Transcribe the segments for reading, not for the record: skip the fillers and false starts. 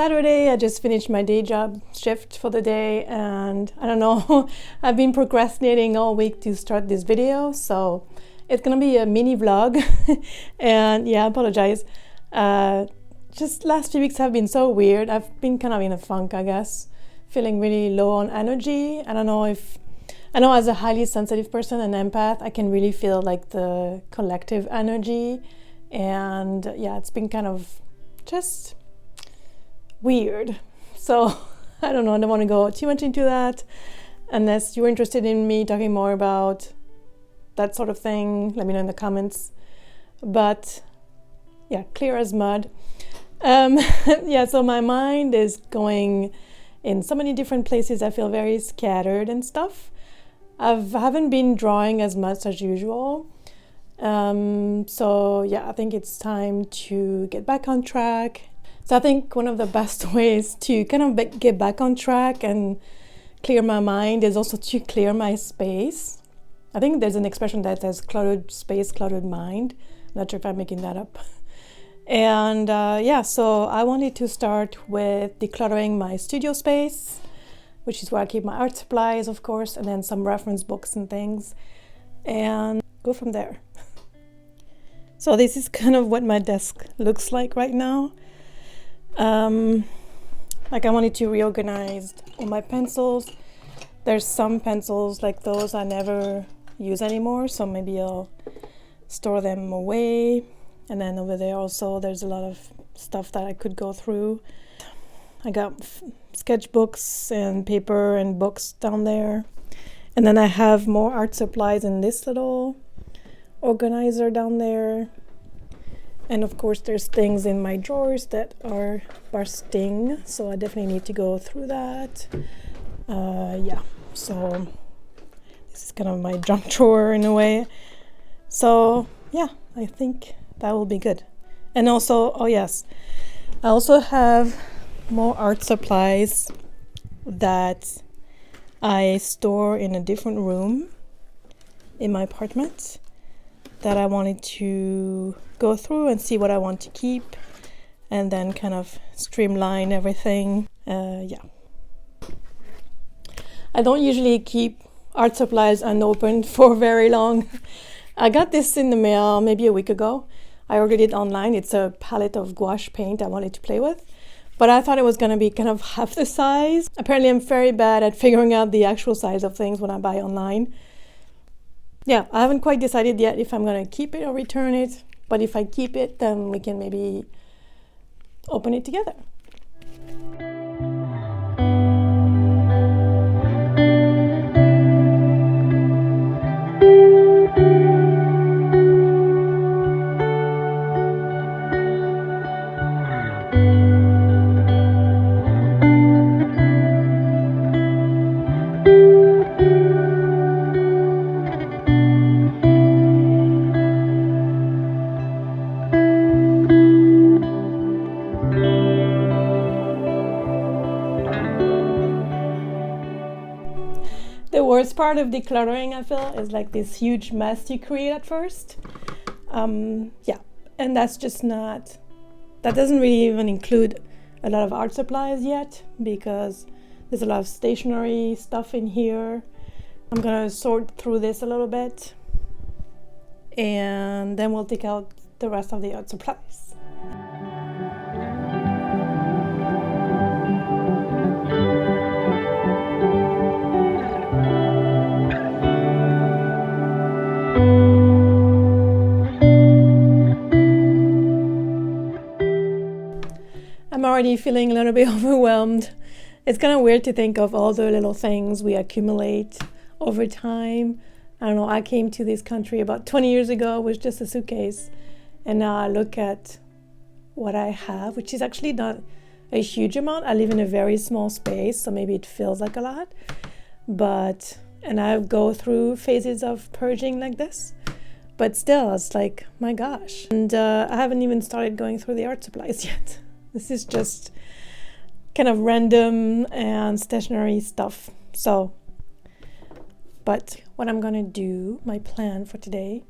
Saturday. I just finished my day job shift for the day, and I don't know, I've been procrastinating all week to start this video, so it's gonna be a mini vlog. And yeah, I apologize. Just last few weeks have been so weird. I've been kind of in a funk, I guess, feeling really low on energy. I know as a highly sensitive person, an empath, I can really feel like the collective energy, and yeah, it's been kind of just weird. So I don't know, I don't want to go too much into that. Unless you're interested in me talking more about that sort of thing, let me know in the comments. But yeah, clear as mud. Yeah, so my mind is going in so many different places. I feel very scattered and stuff. I haven't been drawing as much as usual. So yeah, I think it's time to get back on track. So I think one of the best ways to kind of get back on track and clear my mind is also to clear my space. I think there's an expression that says cluttered space, cluttered mind. I'm not sure if I'm making that up. And yeah, so I wanted to start with decluttering my studio space, which is where I keep my art supplies, of course, and then some reference books and things, and go from there. So this is kind of what my desk looks like right now. Like I wanted to reorganize all my pencils. There's some pencils like those I never use anymore, so maybe I'll store them away. And then over there also there's a lot of stuff that I could go through. I got sketchbooks and paper and books down there. And then I have more art supplies in this little organizer down there. And of course there's things in my drawers that are bursting, so I definitely need to go through that. Yeah, so this is kind of my junk drawer in a way. So yeah, I think that will be good. And also, oh yes, I also have more art supplies that I store in a different room in my apartment that I wanted to go through and see what I want to keep, and then kind of streamline everything. Yeah. I don't usually keep art supplies unopened for very long. I got this in the mail maybe a week ago. I ordered it online. It's a palette of gouache paint I wanted to play with, but I thought it was going to be kind of half the size. Apparently I'm very bad at figuring out the actual size of things when I buy online. Yeah, I haven't quite decided yet if I'm going to keep it or return it, but if I keep it, then we can maybe open it together. The worst part of decluttering, I feel, is like this huge mess you create at first. Yeah, and that's just not, that doesn't really even include a lot of art supplies yet, because there's a lot of stationery stuff in here. I'm gonna sort through this a little bit, and then we'll take out the rest of the art supplies. I'm already feeling a little bit overwhelmed. It's kind of weird to think of all the little things we accumulate over time. I don't know, I came to this country about 20 years ago with just a suitcase, and now I look at what I have, which is actually not a huge amount. I live in a very small space, so maybe it feels like a lot, and I go through phases of purging like this, but still it's like, my gosh. And I haven't even started going through the art supplies yet. This is just kind of random and stationary stuff. So, but what I'm gonna do, my plan for today,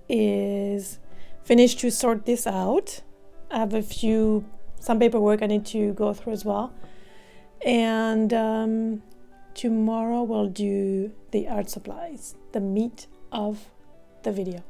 is finish to sort this out. I have a few some paperwork I need to go through as well. And tomorrow we'll do the art supplies, the meat of the video.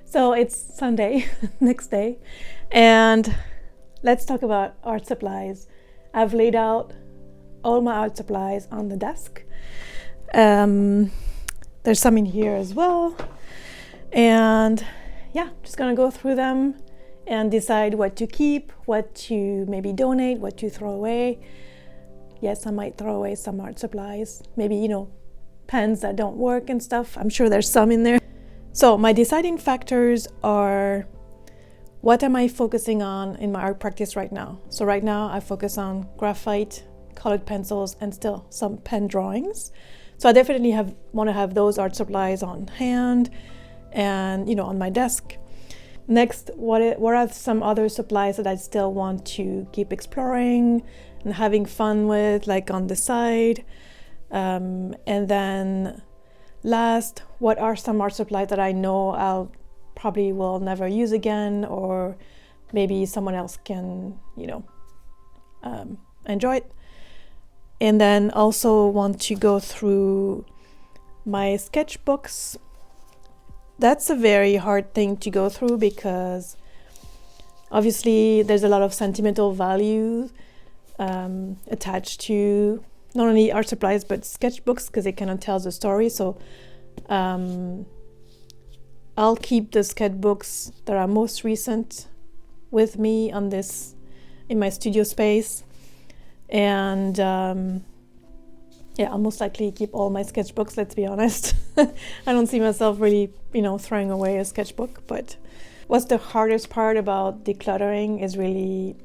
So it's Sunday, next day, and let's talk about art supplies. I've laid out all my art supplies on the desk. There's some in here as well. And yeah, just gonna go through them and decide what to keep, what to maybe donate, what to throw away. Yes, I might throw away some art supplies, maybe, you know, pens that don't work and stuff. I'm sure there's some in there. So my deciding factors are, what am I focusing on in my art practice right now? So right now I focus on graphite, colored pencils, and still some pen drawings. So I definitely want to have those art supplies on hand and, you know, on my desk. Next, what are some other supplies that I still want to keep exploring and having fun with, like on the side? And then last, what are some art supplies that I know I'll probably will never use again, or maybe someone else can, you know, enjoy it. And then also want to go through my sketchbooks. That's a very hard thing to go through because obviously there's a lot of sentimental value attached to not only art supplies but sketchbooks, because it kind of tells a story. So I'll keep the sketchbooks that are most recent with me on this in my studio space, and yeah, I'll most likely keep all my sketchbooks, let's be honest. I don't see myself really, you know, throwing away a sketchbook. But what's the hardest part about decluttering is really,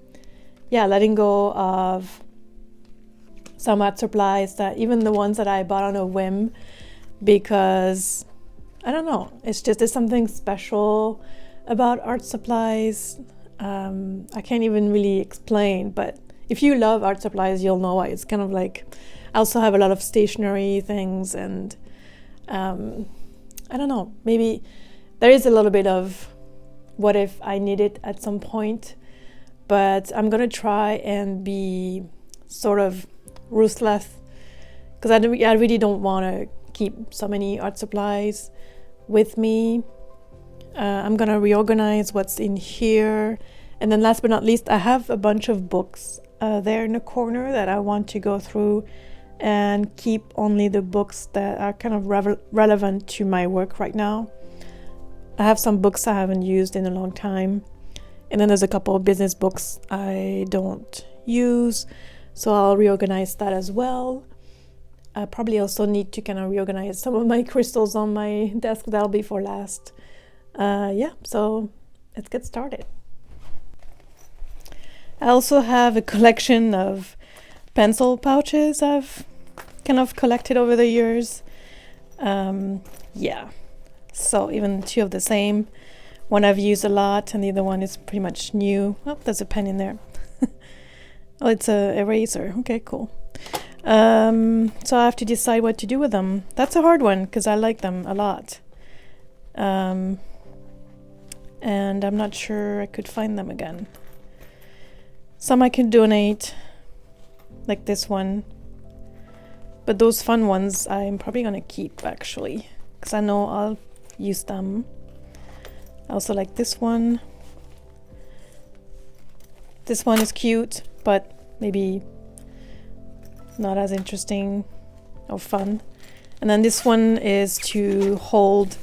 yeah, letting go of some art supplies, that even the ones that I bought on a whim, because I don't know, it's just there's something special about art supplies. I can't even really explain, but if you love art supplies, you'll know why. It's kind of like, I also have a lot of stationery things, and I don't know, maybe there is a little bit of what if I need it at some point, but I'm gonna try and be sort of ruthless, because I really don't want to keep so many art supplies with me. I'm gonna reorganize what's in here, and then last but not least, I have a bunch of books there in the corner that I want to go through and keep only the books that are kind of relevant to my work right now. I have some books I haven't used in a long time, and then there's a couple of business books I don't use, so I'll reorganize that as well. I probably also need to kind of reorganize some of my crystals on my desk. That'll be for last. Yeah, so let's get started. I also have a collection of pencil pouches I've kind of collected over the years. Yeah, so even two of the same. One I've used a lot and the other one is pretty much new. Oh, there's a pen in there. Oh, it's a eraser. Okay, cool. So I have to decide what to do with them. That's a hard one because I like them a lot. And I'm not sure I could find them again. Some I can donate, like this one. But those fun ones I'm probably gonna keep, actually, because I know I'll use them. I also like this one. This one is cute, but maybe not as interesting or fun. And then this one is to hold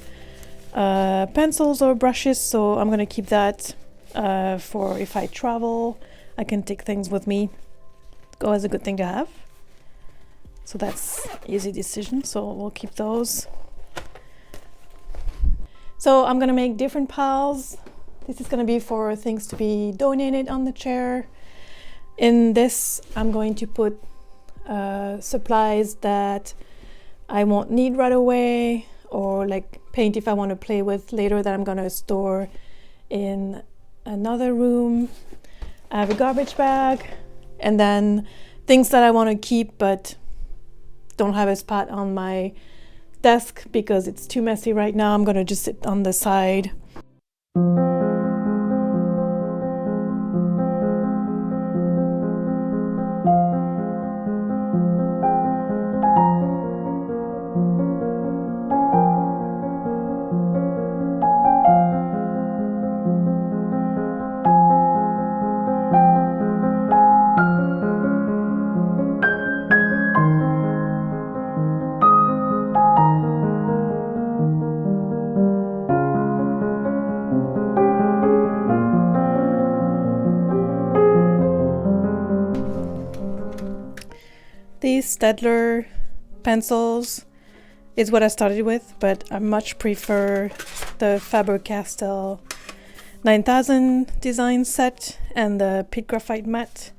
pencils or brushes, so I'm gonna keep that for if I travel. I can take things with me. Always a good thing to have. So that's easy decision, so we'll keep those. So I'm gonna make different piles This is going to be for things to be donated on the chair. In this, I'm going to put supplies that I won't need right away, or like paint if I want to play with later that I'm going to store in another room. I have a garbage bag, and then things that I want to keep but don't have a spot on my desk because it's too messy right now. I'm going to just sit on the side. These Staedtler pencils is what I started with, but I much prefer the Faber-Castell 9000 design set and the Pit Graphite matte.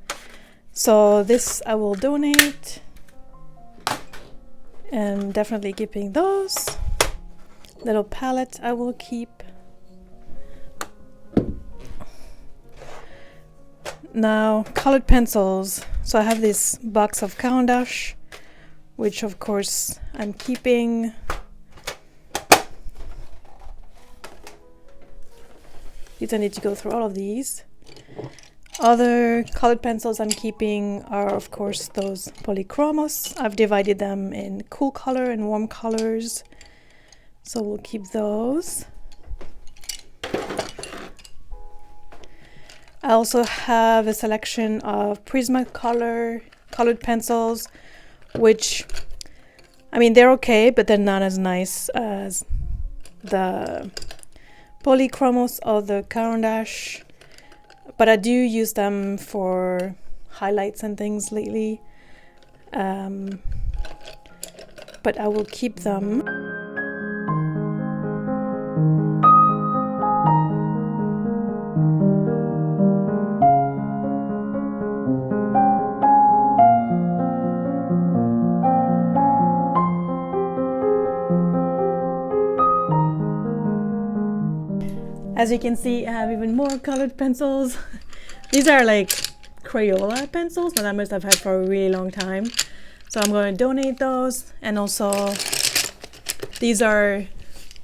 So this I will donate, and definitely keeping those. Little palette I will keep. Now, colored pencils. So I have this box of Caran d'Ache, which of course I'm keeping. You don't need to go through all of these. Other colored pencils I'm keeping are of course those polychromos. I've divided them in cool color and warm colors, so we'll keep those. I also have a selection of Prismacolor colored pencils, which, I mean, they're okay, but they're not as nice as the polychromos or the Caran d'Ache. But I do use them for highlights and things lately. But I will keep them. As you can see, I have even more colored pencils. These are like Crayola pencils that I must have had for a really long time. So I'm going to donate those. And also, these are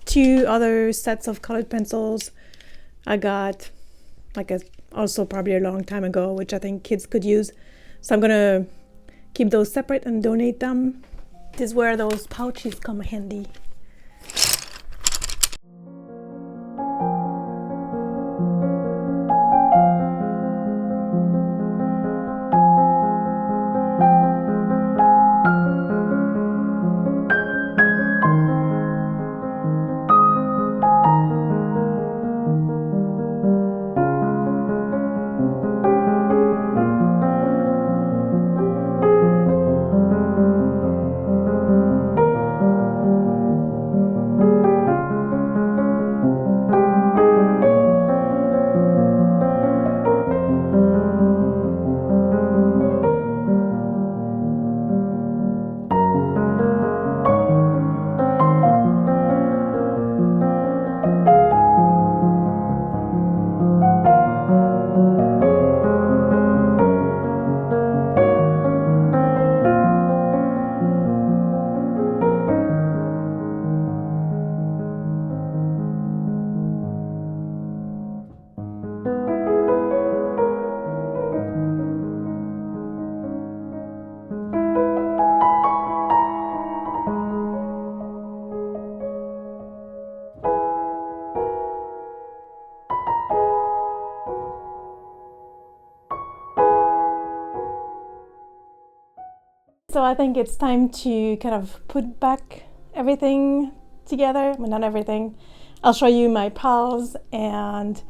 2 other sets of colored pencils I got also probably a long time ago, which I think kids could use. So I'm going to keep those separate and donate them. This is where those pouches come handy. So I think it's time to kind of put back everything together. Well, not everything. I'll show you my piles and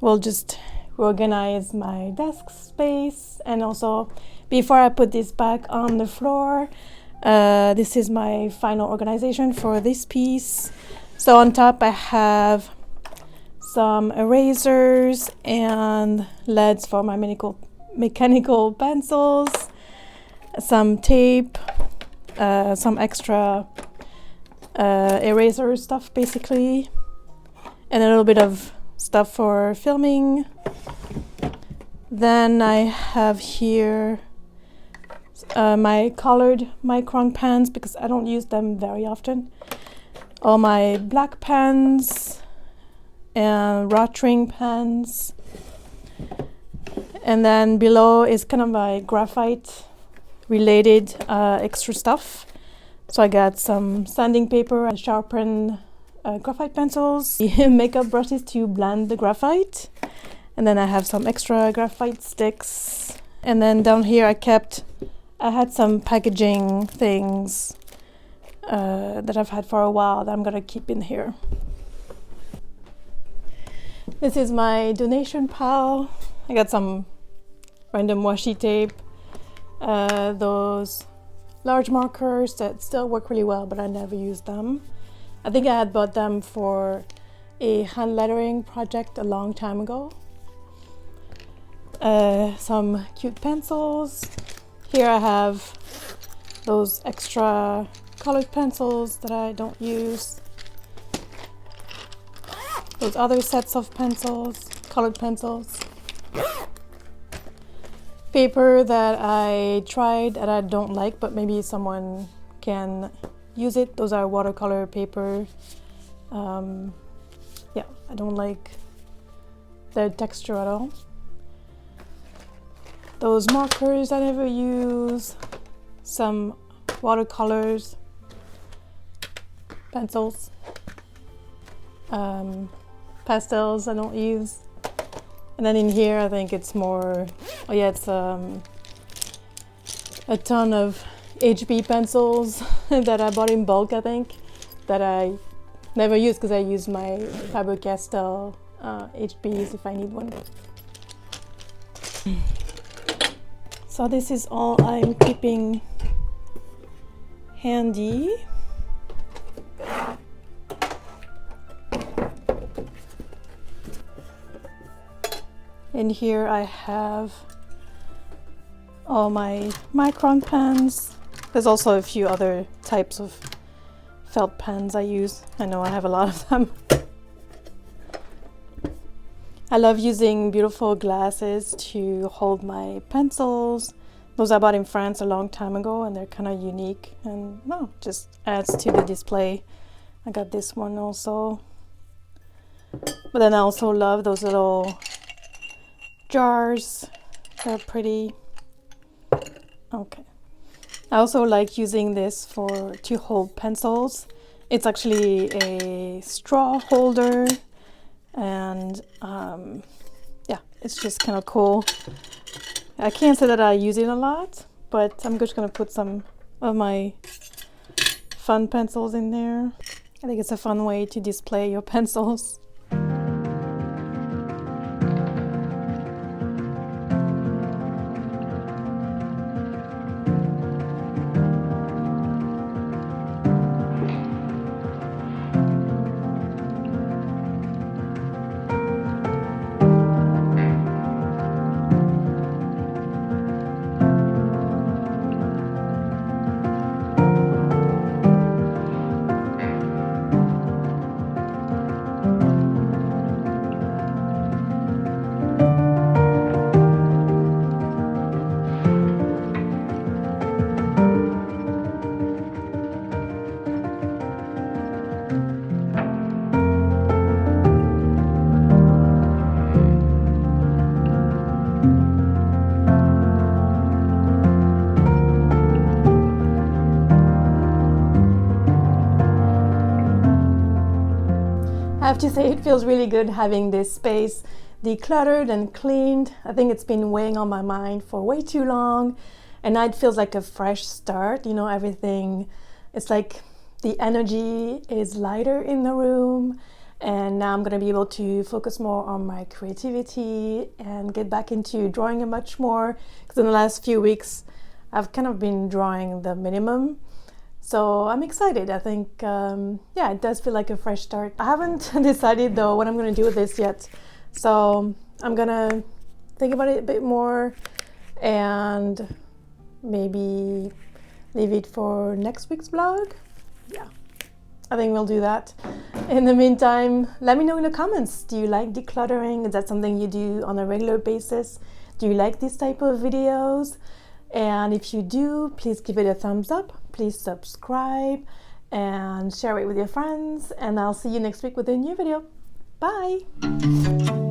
we'll just organize my desk space. And also, before I put this back on the floor, this is my final organization for this piece. So on top I have some erasers and leads for my mechanical pencils, some tape, some extra eraser stuff basically, and a little bit of stuff for filming. Then I have here my colored micron pens because I don't use them very often. All my black pens and rotring pens. And then below is kind of my graphite related extra stuff. So I got some sanding paper and sharpened graphite pencils, makeup brushes to blend the graphite. And then I have some extra graphite sticks. And then down here I had some packaging things that I've had for a while that I'm gonna keep in here. This is my donation pile. I got some random washi tape, those large markers that still work really well, but I never use them. I think I had bought them for a hand lettering project a long time ago. Some cute pencils. Here I have those extra colored pencils that I don't use. Those other sets of pencils, colored pencils. Paper that I tried that I don't like, but maybe someone can use it. Those are watercolor paper. Yeah, I don't like the texture at all. Those markers I never use. Some watercolors, pencils, pastels I don't use. And then in here I think it's more, oh yeah, it's a ton of HB pencils that I bought in bulk, I think, that I never use because I use my Faber-Castell HBs if I need one. So this is all I'm keeping handy. In here I have all my micron pens. There's also a few other types of felt pens I use. I know I have a lot of them. I love using beautiful glasses to hold my pencils. Those I bought in France a long time ago and they're kind of unique and well, just adds to the display. I got this one also. But then I also love those little jars. They're pretty. Okay. I also like using this to hold pencils. It's actually a straw holder. And yeah, it's just kind of cool. I can't say that I use it a lot, but I'm just gonna put some of my fun pencils in there. I think it's a fun way to display your pencils. I have to say it feels really good having this space decluttered and cleaned. I think it's been weighing on my mind for way too long, and now it feels like a fresh start. You know, everything, it's like the energy is lighter in the room, and now I'm gonna be able to focus more on my creativity and get back into drawing much more, because in the last few weeks I've kind of been drawing the minimum. So I'm excited. I think, yeah, it does feel like a fresh start. I haven't decided though what I'm gonna do with this yet. So I'm gonna think about it a bit more and maybe leave it for next week's vlog. Yeah, I think we'll do that. In the meantime, let me know in the comments. Do you like decluttering? Is that something you do on a regular basis? Do you like this type of videos? And if you do, please give it a thumbs up. Please subscribe and share it with your friends. And I'll see you next week with a new video. Bye!